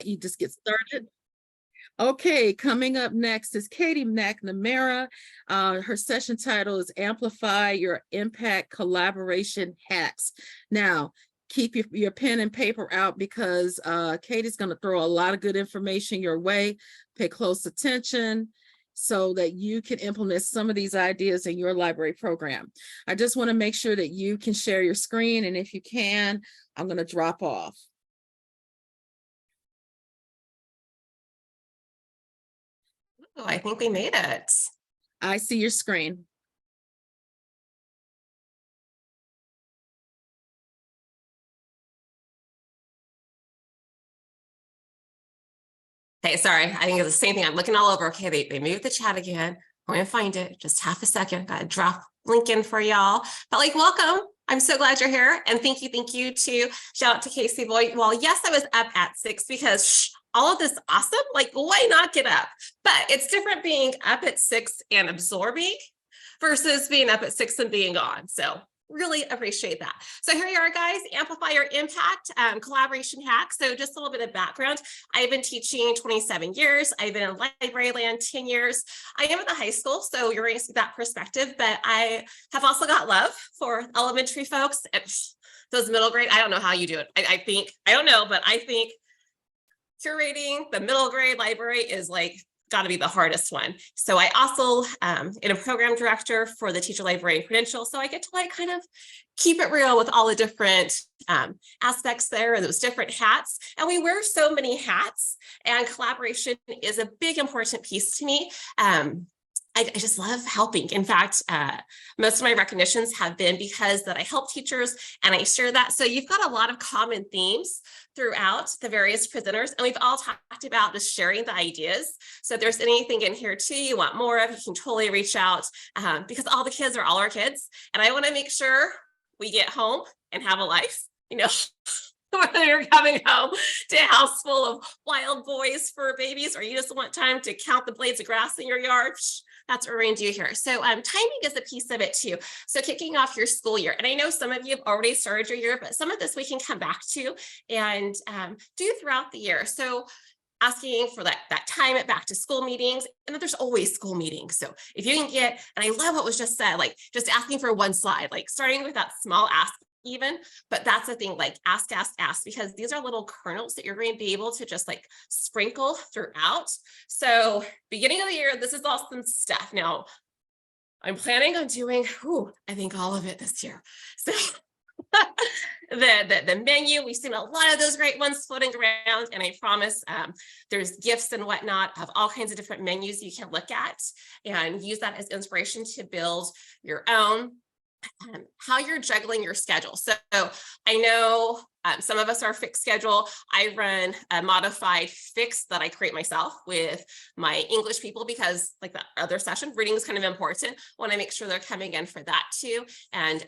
You just get started. Okay, coming up next is Katie McNamara. Her session title is Amplify Your Impact Collaboration Hacks. Now, keep your pen and paper out because Katie's going to throw a lot of good information your way. Pay close attention so that you can implement some of these ideas in your library program. I just want to make sure that you can share your screen, and if you can, I'm going to drop off. Oh, I think we made it. I see your screen. Okay, sorry. I think it's the same thing. I'm looking all over. Okay, they moved the chat again. I'm going to find it. Just half a second. Got to drop link in for y'all. But like, welcome. I'm so glad you're here. And thank you to shout out to Casey Boyd. Well, yes, I was up at 6 because all of this awesome. Like, why not get up? But it's different being up at 6 and absorbing versus being up at 6 and being on. So really appreciate that. So here you are, guys. Amplify Your Impact Collaboration Hack. So just a little bit of background. I've been teaching 27 years. I've been in library land 10 years. I am at the high school, so you're going to see that perspective, but I have also got love for elementary folks. And those middle grade, I don't know how you do it. I don't know, but I think curating the middle grade library is like got to be the hardest one. So I also am a program director for the teacher librarian credential. So I get to like kind of keep it real with all the different aspects there and those different hats. And we wear so many hats, and collaboration is a big important piece to me. I just love helping. In fact, most of my recognitions have been because that I help teachers and I share that. So you've got a lot of common themes throughout the various presenters. And we've all talked about just sharing the ideas. So if there's anything in here too you want more of, you can totally reach out because all the kids are all our kids. And I want to make sure we get home and have a life, you know. Whether you're coming home to a house full of wild boys for babies, or you just want time to count the blades of grass in your yard, that's what we're going to do here. So timing is a piece of it too. So kicking off your school year, and I know some of you have already started your year, but some of this we can come back to and do throughout the year. So asking for that time at back to school meetings, and then there's always school meetings. So if you can get, and I love what was just said, like just asking for one slide, like starting with that small ask even, but that's the thing, like ask, because these are little kernels that you're going to be able to just like sprinkle throughout. So beginning of the year, this is awesome stuff. Now I'm planning on doing, I think all of it this year. So the menu, we've seen a lot of those great ones floating around, and I promise there's gifts and whatnot of all kinds of different menus you can look at and use that as inspiration to build your own. How you're juggling your schedule. So I know some of us are fixed schedule. I run a modified fix that I create myself with my English people because like that other session, reading is kind of important. Want to make sure they're coming in for that too. And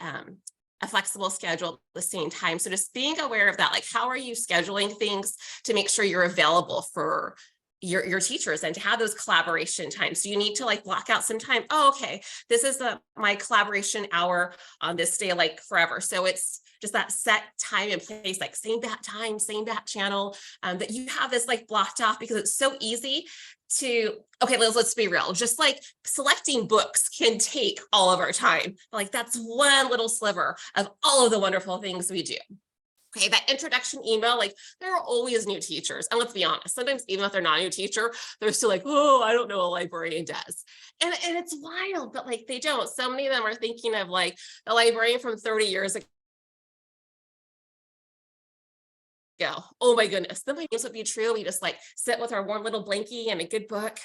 a flexible schedule at the same time. So just being aware of that, like how are you scheduling things to make sure you're available for your teachers and to have those collaboration times. So you need to like block out some time. Oh, okay, this is my collaboration hour on this day, like forever. So it's just that set time and place, like same bat time, same bat channel, that you have this like blocked off because it's so easy to, okay, let's be real. Just like selecting books can take all of our time. Like that's one little sliver of all of the wonderful things we do. Okay, that introduction email, like there are always new teachers. And let's be honest, sometimes even if they're not a new teacher, they're still like, oh, I don't know what a librarian does. And it's wild, but like they don't. So many of them are thinking of like the librarian from 30 years ago. Oh my goodness, then my names would be true. We just like sit with our warm little blankie and a good book.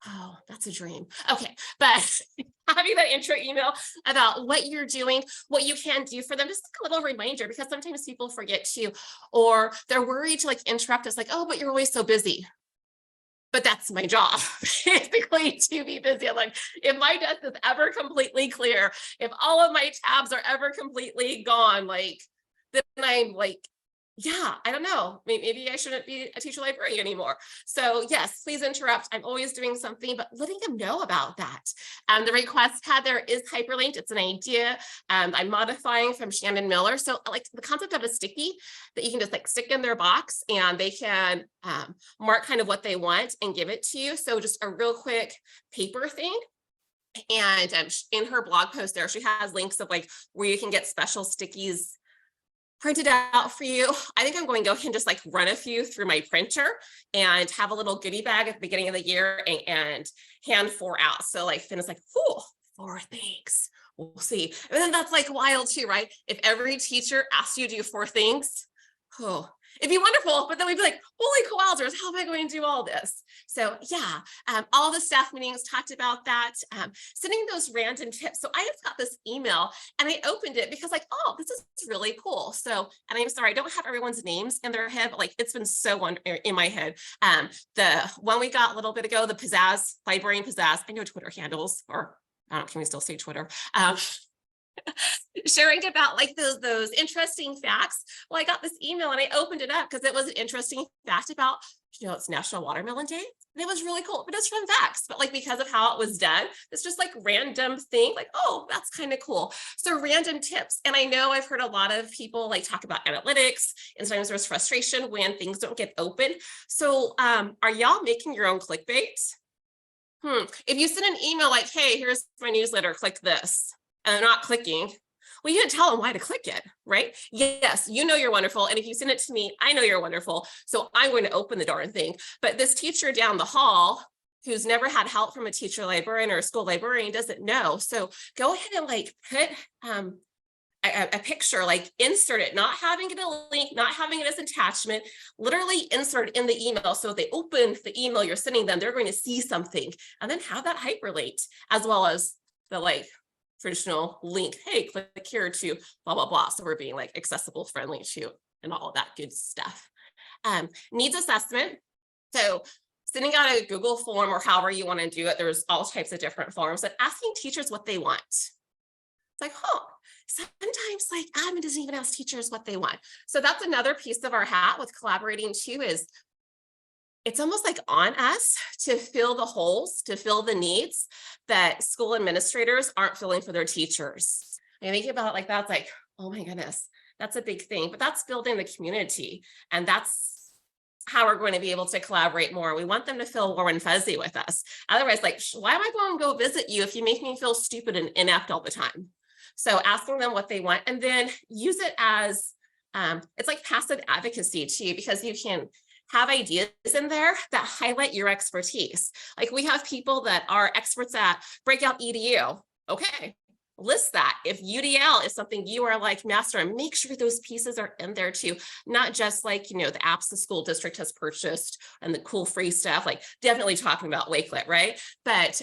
Oh, that's a dream. Okay, but having that intro email about what you're doing, what you can do for them, just like a little reminder, because sometimes people forget to, or they're worried to like interrupt us like, oh, but you're always so busy. But that's my job, basically, to be busy. I'm like, if my desk is ever completely clear, if all of my tabs are ever completely gone, like, then I'm like yeah, I don't know. Maybe I shouldn't be a teacher librarian anymore. So yes, please interrupt. I'm always doing something, but letting them know about that. The request pad there is hyperlinked. It's an idea. I'm modifying from Shannon Miller. So like the concept of a sticky that you can just like stick in their box and they can mark kind of what they want and give it to you. So just a real quick paper thing. And in her blog post there, she has links of like where you can get special stickies printed out for you. I think I'm going to go ahead and just like run a few through my printer and have a little goodie bag at the beginning of the year and hand 4 out. So like Finn is like, oh, 4 things. We'll see. And then that's like wild too, right? If every teacher asks you to do 4 things, oh, it'd be wonderful, but then we'd be like, holy wowzers, how am I going to do all this? So yeah, all the staff meetings talked about that, sending those random tips. So I just got this email and I opened it because like, oh, this is really cool. So, and I'm sorry, I don't have everyone's names in their head, but like, it's been so in my head. The one we got a little bit ago, the Pizzazz, Librarian Pizzazz, I know Twitter handles, or I don't know, can we still say Twitter? Sharing about like those interesting facts. Well, I got this email and I opened it up because it was an interesting fact about, it's National Watermelon Day. And it was really cool, but it's from facts. But like, because of how it was done, it's just like random thing, like, oh, that's kind of cool. So random tips. And I know I've heard a lot of people like talk about analytics, and sometimes there's frustration when things don't get open. So are y'all making your own clickbait? If you send an email like, hey, here's my newsletter, click this, and they're not clicking, well, you didn't tell them why to click it, right? Yes, you know you're wonderful. And if you send it to me, I know you're wonderful. So I'm going to open the darn thing. But this teacher down the hall who's never had help from a teacher librarian or a school librarian doesn't know. So go ahead and like put a picture, like insert it, not having it a link, not having it as attachment, literally insert it in the email. So if they open the email you're sending them, they're going to see something, and then have that hyperlinked as well as the like traditional link, hey, click here to blah, blah, blah. So we're being like accessible, friendly to, and all of that good stuff. Needs assessment. So sending out a Google form or however you want to do it, there's all types of different forms, and asking teachers what they want. It's like, sometimes like admin doesn't even ask teachers what they want. So that's another piece of our hat with collaborating too, is it's almost like on us to fill the holes, to fill the needs that school administrators aren't filling for their teachers. And think about it like that's like, oh my goodness, that's a big thing, but that's building the community. And that's how we're going to be able to collaborate more. We want them to feel warm and fuzzy with us. Otherwise, like, why am I going to go visit you if you make me feel stupid and inept all the time? So asking them what they want, and then use it as, it's like passive advocacy too, because you can have ideas in there that highlight your expertise. Like we have people that are experts at breakout EDU. Okay, list that. If UDL is something you are like master, and make sure those pieces are in there too. Not just like, the apps the school district has purchased and the cool free stuff, like definitely talking about Wakelet, right? But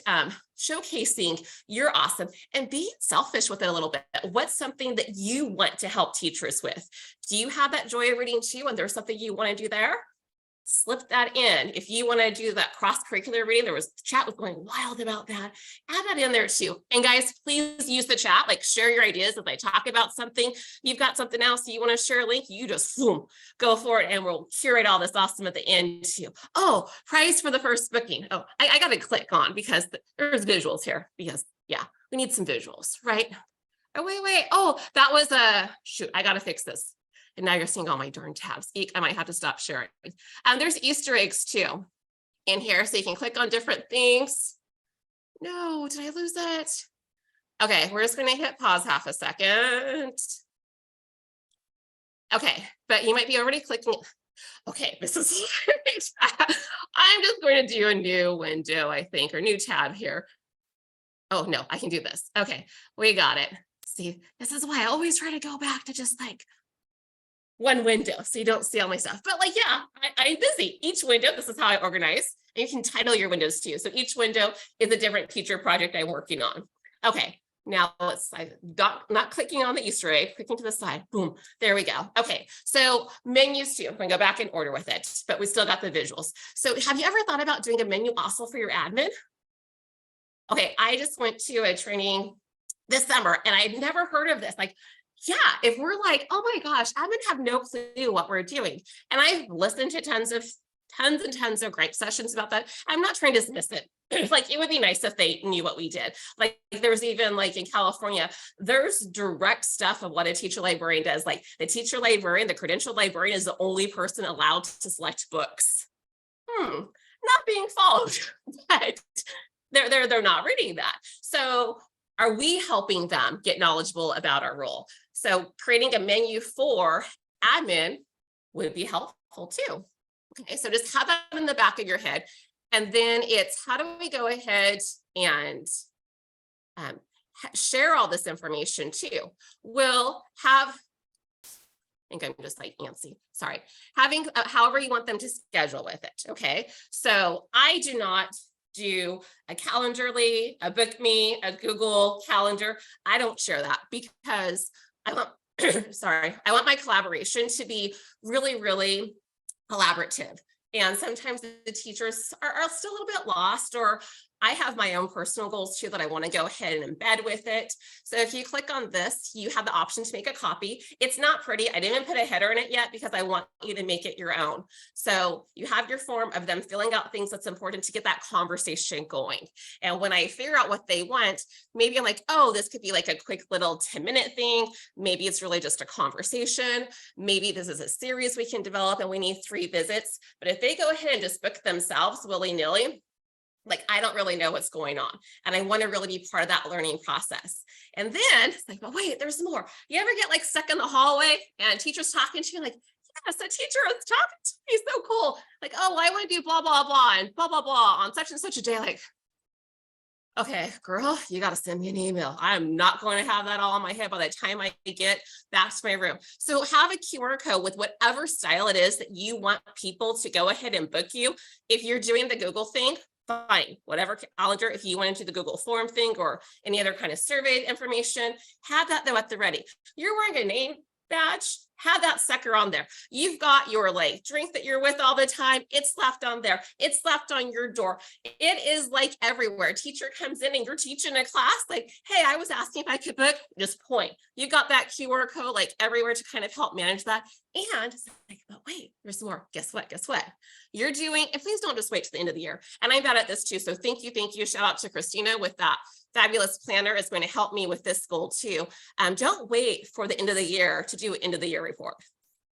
showcasing you're awesome and being selfish with it a little bit. What's something that you want to help teachers with? Do you have that joy of reading too? And there's something you want to do there? Slip that in. If you want to do that cross-curricular reading, there was chat was going wild about that. Add that in there too. And guys, please use the chat, like share your ideas. If I talk about something, you've got something else you want to share a link, you just boom, go for it, and we'll curate all this awesome at the end too. Oh, prize for the first booking. Oh, I got to click on because there's visuals here, because yeah, we need some visuals, right? Oh, wait. Oh, that was shoot, I got to fix this. And now you're seeing all my darn tabs. Eek, I might have to stop sharing. There's Easter eggs too in here, so you can click on different things. No, did I lose it? Okay, we're just gonna hit pause half a second. Okay, but you might be already clicking. Okay, this is, I'm just going to do a new window, I think, or new tab here. Oh no, I can do this. Okay, we got it. See, this is why I always try to go back to just like one window so you don't see all my stuff. But like, yeah, I'm busy. Each window, this is how I organize. And you can title your windows too. So each window is a different teacher project I'm working on. Okay, now I'm not clicking on the Easter egg, clicking to the side. Boom, there we go. Okay, so menus too. I'm going to go back in order with it, but we still got the visuals. So have you ever thought about doing a menu also for your admin? Okay, I just went to a training this summer and I'd never heard of this. Like, yeah, if we're like, oh my gosh, I'm gonna have no clue what we're doing. And I've listened to tons and tons of great sessions about that. I'm not trying to dismiss it. Like it would be nice if they knew what we did. Like there's even like in California, there's direct stuff of what a teacher librarian does. Like the teacher librarian, the credentialed librarian is the only person allowed to select books. Not being followed, but they're not reading that. So are we helping them get knowledgeable about our role? So creating a menu for admin would be helpful too. Okay, so just have that in the back of your head. And then it's how do we go ahead and share all this information too? We'll have, I think I'm just like Nancy, sorry, having however you want them to schedule with it. Okay, so I do not do a Calendarly, a BookMe, a Google Calendar. I don't share that because I want, sorry, I want my collaboration to be really, really collaborative. And sometimes the teachers are still a little bit lost, or I have my own personal goals too that I want to go ahead and embed with it. So if you click on this, you have the option to make a copy. It's not pretty. I didn't even put a header in it yet because I want you to make it your own. So you have your form of them filling out things that's important to get that conversation going. And when I figure out what they want, maybe I'm like, oh, this could be like a quick little 10-minute thing. Maybe it's really just a conversation. Maybe this is a series we can develop and we need 3 visits. But if they go ahead and just book themselves willy-nilly, like, I don't really know what's going on. And I want to really be part of that learning process. And then it's like, but wait, there's more. You ever get like stuck in the hallway and teacher's talking to you like, yes, the teacher was talking to me. So cool. Like, oh, well, I want to do blah, blah, blah, and blah, blah, blah on such and such a day. Like, okay, girl, you got to send me an email. I'm not going to have that all in my head by the time I get back to my room. So have a QR code with whatever style it is that you want people to go ahead and book you. If you're doing the Google thing, fine, whatever calendar. If you went into the Google form thing or any other kind of survey information, have that though at the ready. You're wearing a name badge, have that sucker on there. You've got your like drink that you're with all the time. It's left on there. It's left on your door. It is like everywhere. Teacher comes in and you're teaching a class like, hey, I was asking if I could book, just point. You got that QR code like everywhere to kind of help manage that. And it's like, but wait, there's more. Guess what? Guess what? You're doing, and please don't just wait to the end of the year. And I'm bad at this too. So thank you. Thank you. Shout out to Christina with that fabulous planner. Is going to help me with this goal too. Don't wait for the end of the year to do end of the year report.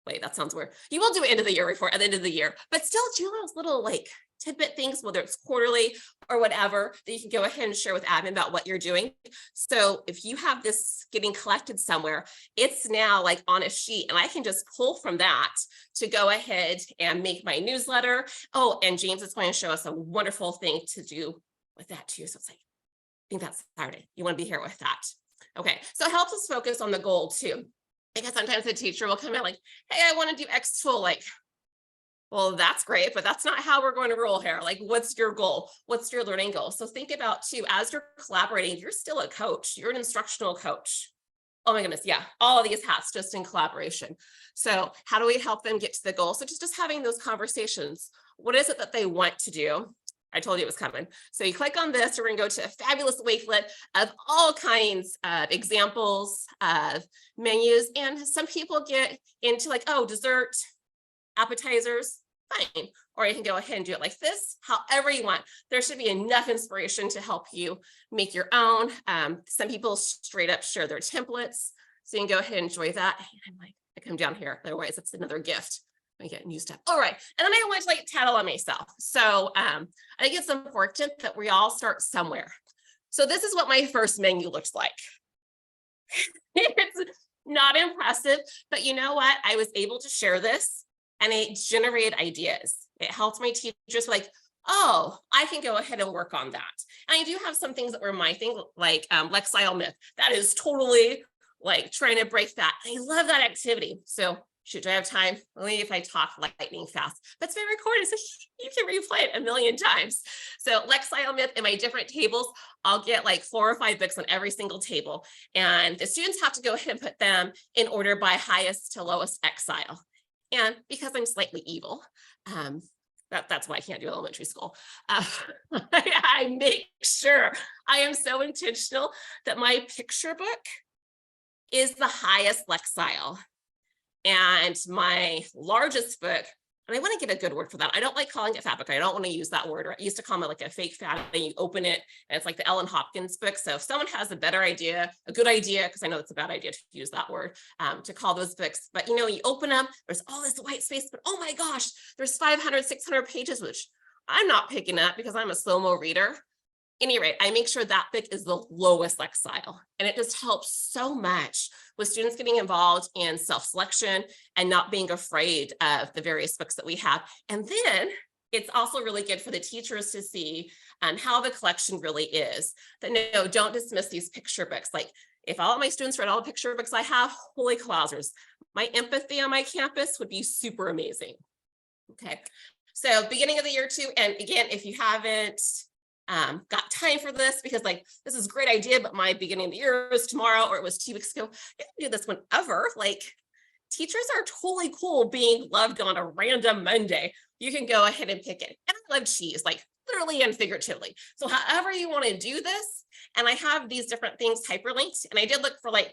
Wait, that sounds weird. You will do end of the year report at the end of the year, but still do those little like tidbit things, whether it's quarterly or whatever, that you can go ahead and share with admin about what you're doing. So if you have this getting collected somewhere, it's now like on a sheet and I can just pull from that to go ahead and make my newsletter. Oh, and James is going to show us a wonderful thing to do with that too. So it's like, I think that's Saturday. You want to be here with that. Okay, so it helps us focus on the goal too. Because sometimes the teacher will come in like, hey, I want to do X tool. Like, well, that's great, but that's not how we're going to roll here. Like, what's your goal? What's your learning goal? So think about too, as you're collaborating, you're still a coach. You're an instructional coach. Oh my goodness. Yeah. All of these hats just in collaboration. So how do we help them get to the goal? So just having those conversations. What is it that they want to do? I told you it was coming. So you click on this, we're going to go to a fabulous wakelet of all kinds of examples of menus. And some people get into like, oh, dessert, appetizers, fine. Or you can go ahead and do it like this, however you want. There should be enough inspiration to help you make your own. Some people straight up share their templates. So you can go ahead and enjoy that. I'm like, I come down here. Otherwise, it's another gift. I get new stuff. All right. And then I want to like tattle on myself. So I think it's important that we all start somewhere. So this is what my first menu looks like. It's not impressive, but you know what? I was able to share this and it generated ideas. It helped my teachers like, oh, I can go ahead and work on that. And I do have some things that were my thing, like Lexile myth. That is totally like trying to break that. I love that activity. So shoot, do I have time? Only if I talk lightning fast. But it's been recorded, so you can replay it a million times. So Lexile myth in my different tables, I'll get like 4 or 5 books on every single table. And the students have to go ahead and put them in order by highest to lowest exile. And because I'm slightly evil, that's why I can't do elementary school. I make sure I am so intentional that my picture book is the highest Lexile. And my largest book, and I want to get a good word for that. I don't like calling it fabric. I don't want to use that word. I used to call it like a fake fat, and you open it and it's like the Ellen Hopkins book. So if someone has a better idea, a good idea, because I know it's a bad idea to use that word, to call those books, but you open them, there's all this white space, but oh my gosh, there's 500, 600 pages, which I'm not picking up because I'm a slow-mo reader. Any rate, I make sure that book is the lowest Lexile, and it just helps so much with students getting involved in self-selection and not being afraid of the various books that we have. And then it's also really good for the teachers to see how the collection really is. That no, don't dismiss these picture books. Like if all of my students read all the picture books I have, holy clousers, my empathy on my campus would be super amazing. Okay, so beginning of the year too, and again, if you haven't got time for this, because like this is a great idea, but my beginning of the year is tomorrow, or it was 2 weeks ago. You can do this whenever. Like teachers are totally cool being loved on a random Monday. You can go ahead and pick it. And I love cheese, like literally and figuratively. So however you want to do this, and I have these different things hyperlinked, and I did look for like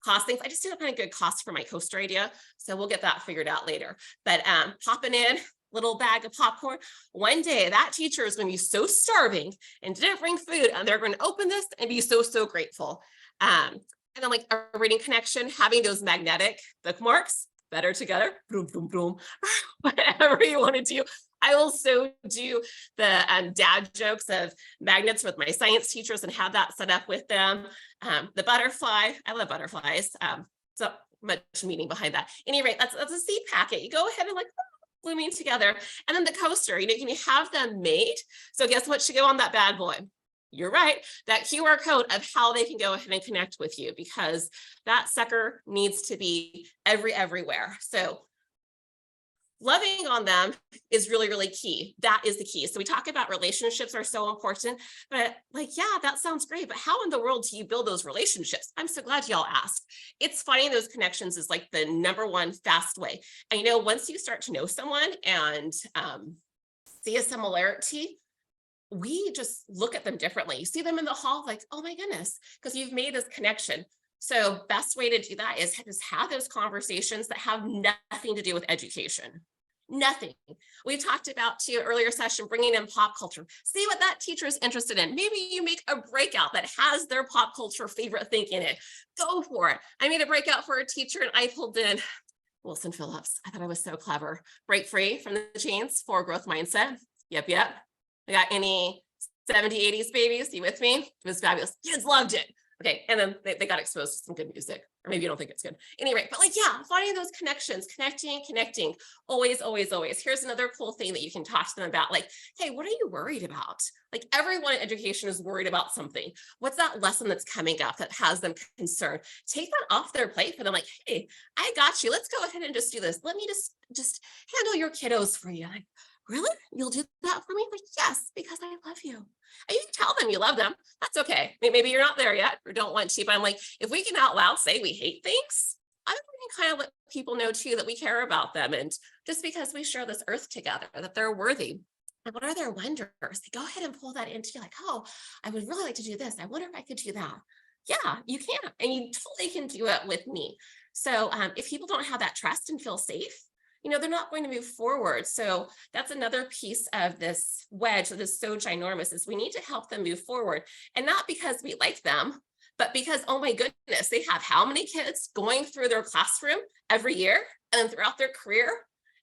cost things. I just didn't find a good cost for my coaster idea, so we'll get that figured out later. But popping in little bag of popcorn. One day that teacher is going to be so starving and didn't bring food, and they're going to open this and be so, so grateful. And then like a reading connection, having those magnetic bookmarks, better together, boom, boom, boom, whatever you want to do. I also do the dad jokes of magnets with my science teachers and have that set up with them. The butterfly, I love butterflies. So much meaning behind that. At any rate, that's a seed packet. You go ahead and like blooming together. And then the coaster, can you have them made? So guess what should go on that bad boy? You're right, that QR code of how they can go ahead and connect with you, because that sucker needs to be everywhere. So loving on them is really, really key. That is the key. So we talk about relationships are so important, but like, yeah, that sounds great, but how in the world do you build those relationships? I'm so glad y'all asked. It's finding those connections is like the number one fast way. And once you start to know someone and see a similarity, we just look at them differently. You see them in the hall, like, oh my goodness, because you've made this connection. So best way to do that is just have those conversations that have nothing to do with education. Nothing. We talked about too earlier session, bringing in pop culture. See what that teacher is interested in. Maybe you make a breakout that has their pop culture favorite thing in it. Go for it. I made a breakout for a teacher and I pulled in Wilson Phillips. I thought I was so clever. Break free from the chains for growth mindset. Yep. I got any 70s, 80s babies? You with me? It was fabulous. Kids loved it. Okay, and then they got exposed to some good music, or maybe you don't think it's good. Anyway, but like, yeah, finding those connections, connecting, always. Here's another cool thing that you can talk to them about. Like, hey, what are you worried about? Like everyone in education is worried about something. What's that lesson that's coming up that has them concerned? Take that off their plate for them. Like, hey, I got you. Let's go ahead and just do this. Let me just handle your kiddos for you. Like, really? You'll do that for me? Like, yes, because I love you. And you can tell them you love them. That's okay. Maybe you're not there yet or don't want to, but I'm like, if we can out loud say we hate things, I think we can kind of let people know too that we care about them. And just because we share this earth together, that they're worthy. And what are their wonders? Go ahead and pull that into like, oh, I would really like to do this. I wonder if I could do that. Yeah, you can. And you totally can do it with me. So if people don't have that trust and feel safe, they're not going to move forward. So that's another piece of this wedge that is so ginormous, is we need to help them move forward. And not because we like them, but because, oh my goodness, they have how many kids going through their classroom every year and then throughout their career?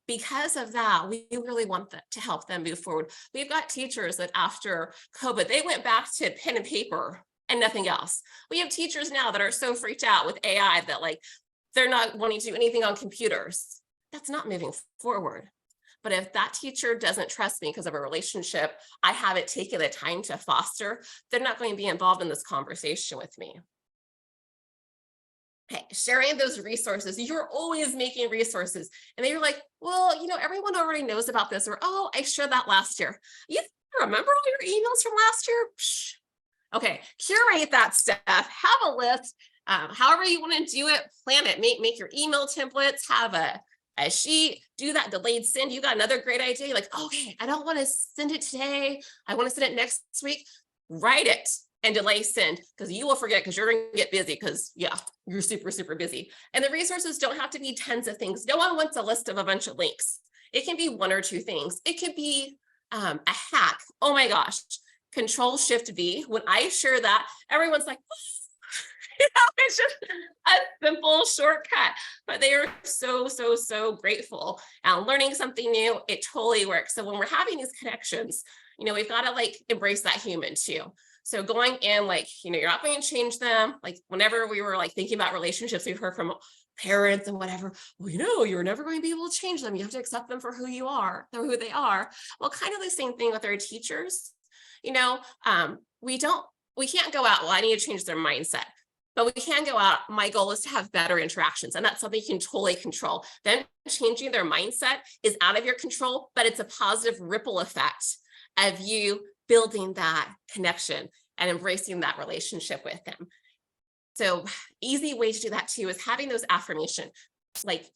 Because of that, we really want to help them move forward. We've got teachers that after COVID, they went back to pen and paper and nothing else. We have teachers now that are so freaked out with AI that like, they're not wanting to do anything on computers. That's not moving forward. But if that teacher doesn't trust me because of a relationship I haven't taken the time to foster, they're not going to be involved in this conversation with me. Okay, sharing those resources. You're always making resources. And then you're like, well, everyone already knows about this, or, oh, I shared that last year. You remember all your emails from last year? Psh. Okay, curate that stuff, have a list, however you want to do it, plan it, make your email templates, have a sheet, do that delayed send. You got another great idea. You're like, okay, I don't want to send it today. I want to send it next week. Write it and delay send, because you will forget, because you're going to get busy, because yeah, you're super, super busy. And the resources don't have to be tons of things. No one wants a list of a bunch of links. It can be one or two things. It could be a hack. Oh my gosh, Control Shift V. When I share that, everyone's like, it's just a simple shortcut, but they are so, so, so grateful. And learning something new, it totally works. So when we're having these connections, we've got to like embrace that human too. So going in, like, you're not going to change them. Like whenever we were like thinking about relationships, we've heard from parents and whatever, well, you're never going to be able to change them. You have to accept them for who you are, or who they are. Well, kind of the same thing with our teachers. We can't go out, well, I need to change their mindset. But we can go out, my goal is to have better interactions. And that's something you can totally control. Then changing their mindset is out of your control, but it's a positive ripple effect of you building that connection and embracing that relationship with them. So easy way to do that too is having those affirmations. Like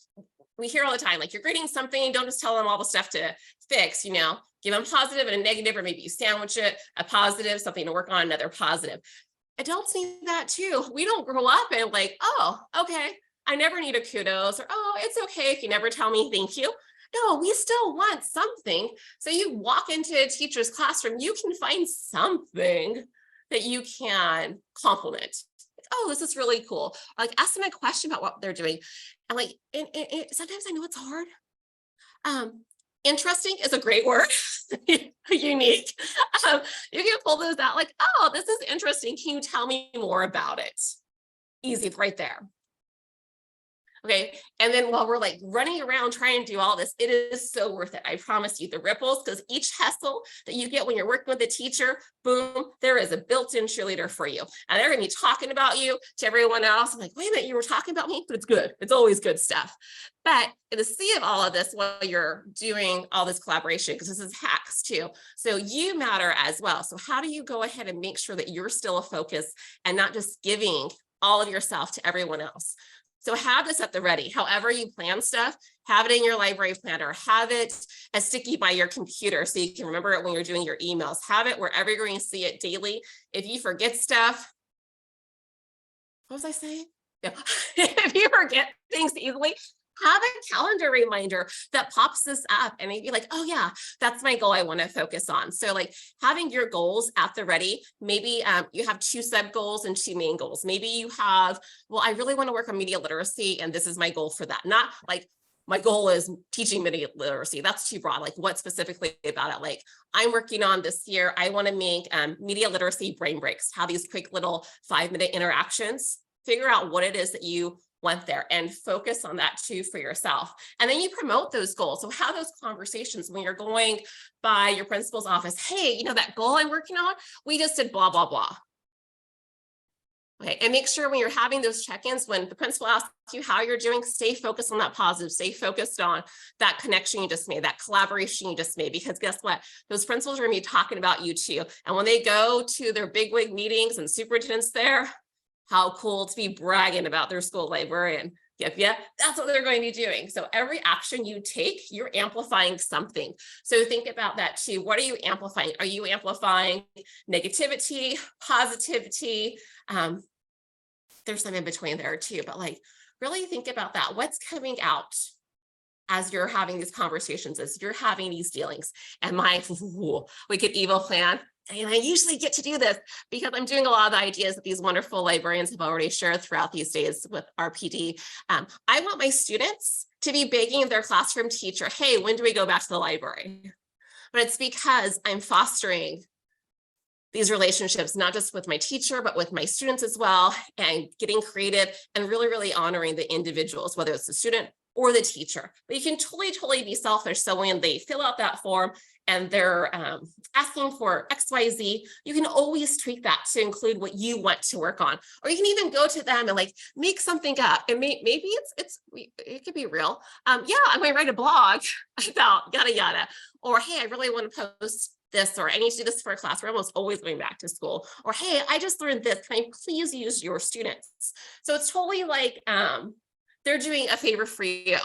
we hear all the time, like you're grading something, don't just tell them all the stuff to fix, give them positive and a negative, or maybe you sandwich it, a positive, something to work on, another positive. Adults need that too. We don't grow up and like, oh, okay, I never need a kudos, or, oh, it's okay if you never tell me thank you. No, we still want something. So you walk into a teacher's classroom, you can find something that you can compliment. Oh, this is really cool. Or like ask them a question about what they're doing. And like, sometimes I know it's hard. Interesting is a great word. Unique. You can pull those out like, oh, this is interesting. Can you tell me more about it? Easy, right there. Okay. And then while we're like running around trying to do all this, it is so worth it. I promise you, the ripples, because each hustle that you get when you're working with a teacher, boom, there is a built-in cheerleader for you. And they're going to be talking about you to everyone else. I'm like, wait a minute, you were talking about me, but it's good. It's always good stuff. But in the sea of all of this, while you're doing all this collaboration, because this is hacks too. So you matter as well. So how do you go ahead and make sure that you're still a focus and not just giving all of yourself to everyone else? So have this at the ready. However you plan stuff, have it in your library planner, have it as sticky by your computer so you can remember it when you're doing your emails, have it wherever you're going to see it daily. If you forget stuff, what was I saying? Yeah. If you forget things easily, have a calendar reminder that pops this up and maybe like, oh yeah, that's my goal I want to focus on. So like having your goals at the ready, maybe you have 2 sub goals and 2 main goals. Maybe you have, well, I really want to work on media literacy and this is my goal for that. Not like my goal is teaching media literacy. That's too broad. Like what specifically about it? Like I'm working on this year, I want to make media literacy brain breaks, have these quick little 5-minute interactions, figure out what it is that you want there and focus on that too for yourself. And then you promote those goals. So have those conversations when you're going by your principal's office. Hey, that goal I'm working on, we just did blah, blah, blah. Okay, and make sure when you're having those check-ins, when the principal asks you how you're doing, stay focused on that positive, stay focused on that connection you just made, that collaboration you just made, because guess what? Those principals are gonna be talking about you too. And when they go to their bigwig meetings and superintendents there, how cool to be bragging about their school librarian. Yep, that's what they're going to be doing. So every action you take, you're amplifying something. So think about that too. What are you amplifying? Are you amplifying negativity, positivity? There's some in between there too, but like really think about that. What's coming out as you're having these conversations, as you're having these dealings? And my wicked evil plan, and I usually get to do this because I'm doing a lot of the ideas that these wonderful librarians have already shared throughout these days with RPD. I want my students to be begging their classroom teacher, hey, when do we go back to the library? But it's because I'm fostering these relationships, not just with my teacher, but with my students as well, and getting creative and really, really honoring the individuals, whether it's the student or the teacher. But you can totally be selfish. So when they fill out that form and they're asking for XYZ, you can always tweak that to include what you want to work on. Or you can even go to them and like make something up. And maybe it could be real. Yeah, I'm going to write a blog about yada yada. Or hey, I really want to post this, or I need to do this for a class. We're almost always going back to school. Or hey, I just learned this. Can I please use your students? So it's totally like they're doing a favor for you.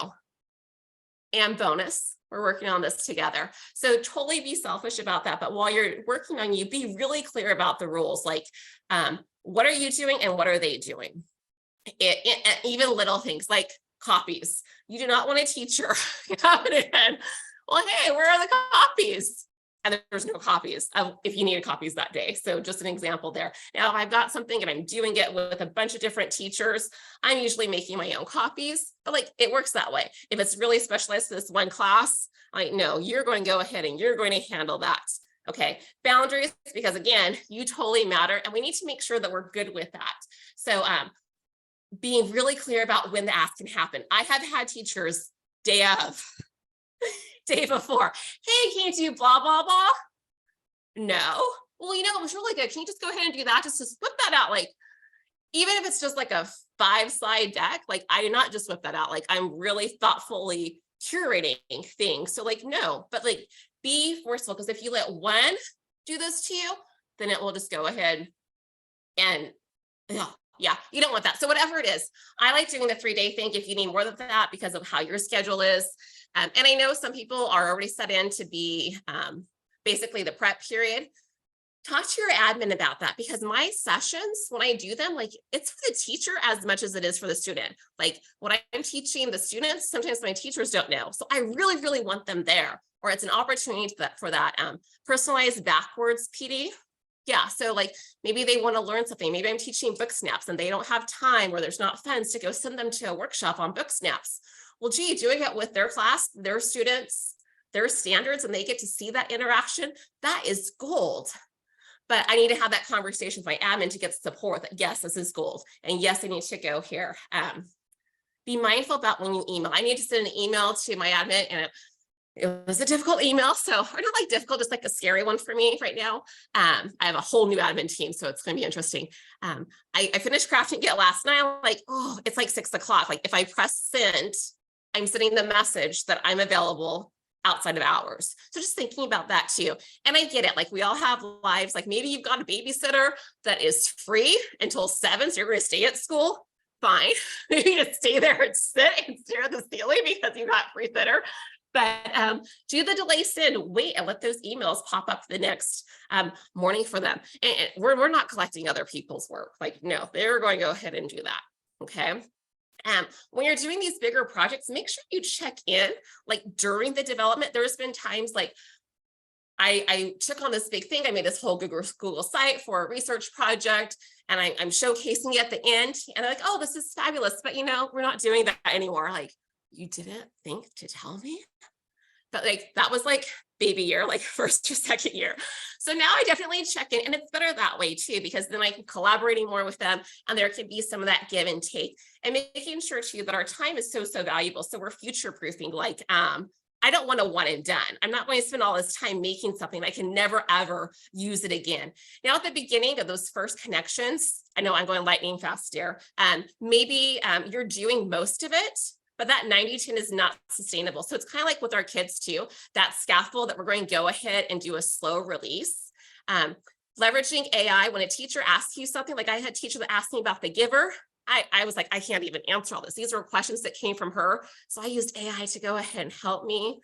And bonus, We're working on this together. So totally be selfish about that. But while you're working on you, be really clear about the rules. Like, what are you doing and what are they doing? Even little things like copies. You do not want a teacher coming in, well, hey, where are the copies? And there's no copies if you needed copies that day. So just an example there. Now, if I've got something and I'm doing it with a bunch of different teachers, I'm usually making my own copies, but like it works that way. If it's really specialized to this one class, I know you're going to go ahead and you're going to handle that. Okay, boundaries, because again, you totally matter, and we need to make sure that we're good with that. So being really clear about when the ask can happen. I have had teachers day before, hey, can you do blah, blah, blah? No. Well, you know, it was really good. Can you just go ahead and do that? Just to whip that out. Like, even if it's just like a 5-slide deck, like I do not just whip that out. Like I'm really thoughtfully curating things. So like, no, but like be forceful, because if you let one do this to you, then it will just go ahead and yeah, you don't want that. So whatever it is, I like doing the 3-day thing if you need more than that because of how your schedule is. And I know some people are already set in to be basically the prep period. Talk to your admin about that, because my sessions, when I do them, like it's for the teacher as much as it is for the student. Like what I'm teaching the students, sometimes my teachers don't know. So I really, really want them there, or it's an opportunity for that personalized backwards PD. Yeah, so like maybe they want to learn something. Maybe I'm teaching book snaps and they don't have time, or there's not funds to go send them to a workshop on book snaps. Well, gee, doing it with their class, their students, their standards, and they get to see that interaction, that is gold. But I need to have that conversation with my admin to get support that, yes, this is gold. And yes, I need to go here. Be mindful about when you email. I need to send an email to my admin, and it was a difficult email. So, or not like difficult, just like a scary one for me right now. I have a whole new admin team, so it's going to be interesting. I finished crafting it last night. I'm like, oh, it's like 6 o'clock. Like if I press send, I'm sending the message that I'm available outside of hours. So just thinking about that too. And I get it. Like we all have lives. Like maybe you've got a babysitter that is free until 7. So you're going to stay at school. Fine. You just stay there and sit and stare at the ceiling because you've got free sitter. But do the delay send, wait, and let those emails pop up the next morning for them. And we're not collecting other people's work. Like, no, they're going to go ahead and do that. Okay. When you're doing these bigger projects, make sure you check in like during the development. There's been times like I took on this big thing. I made this whole Google site for a research project, and I'm showcasing it at the end. And they're like, oh, this is fabulous. But you know, we're not doing that anymore. Like, you didn't think to tell me? But like, that was like baby year, like first or second year. So now I definitely check in, and it's better that way too, because then I can collaborating more with them, and there can be some of that give and take, and making sure too that our time is so valuable. So we're future proofing. Like, I don't want a one and done. I'm not going to spend all this time making something I can never, ever use it again. Now, at the beginning of those first connections, I know I'm going lightning fast here. Maybe you're doing most of it, but that 90-10 is not sustainable. So it's kind of like with our kids too, that scaffold that we're going to go ahead and do a slow release. Leveraging AI, when a teacher asks you something, like I had a teacher that asked me about the giver, I was like, I can't even answer all this. These were questions that came from her. So I used AI to go ahead and help me.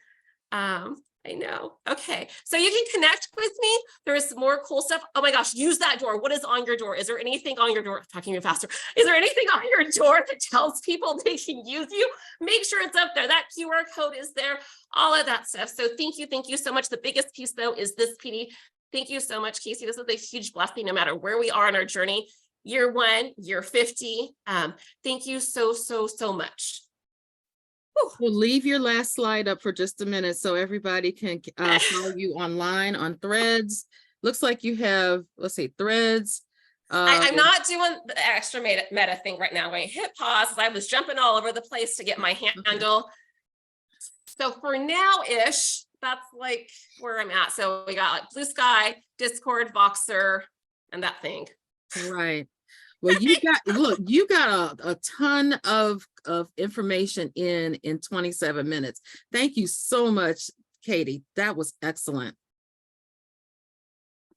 I know. Okay. So you can connect with me. There's more cool stuff. Oh my gosh, use that door. What is on your door? Is there anything on your door? Talking even faster. Is there anything on your door that tells people they can use you? Make sure it's up there. That QR code is there, all of that stuff. So thank you so much. The biggest piece though is this PD. Thank you so much, Casey. This is a huge blessing no matter where we are in our journey. Year 1, year 50. Thank you so much. We'll leave your last slide up for just a minute so everybody can follow you online on Threads. Looks like you have, let's see, Threads. I'm not doing the extra meta thing right now. I'm going to hit pause. I was jumping all over the place to get my handle. Okay. So for now-ish, that's like where I'm at. So we got like Blue Sky, Discord, Voxer, and that thing. Right. Well, you got a ton of information in 27 minutes. Thank you so much, Katie. That was excellent.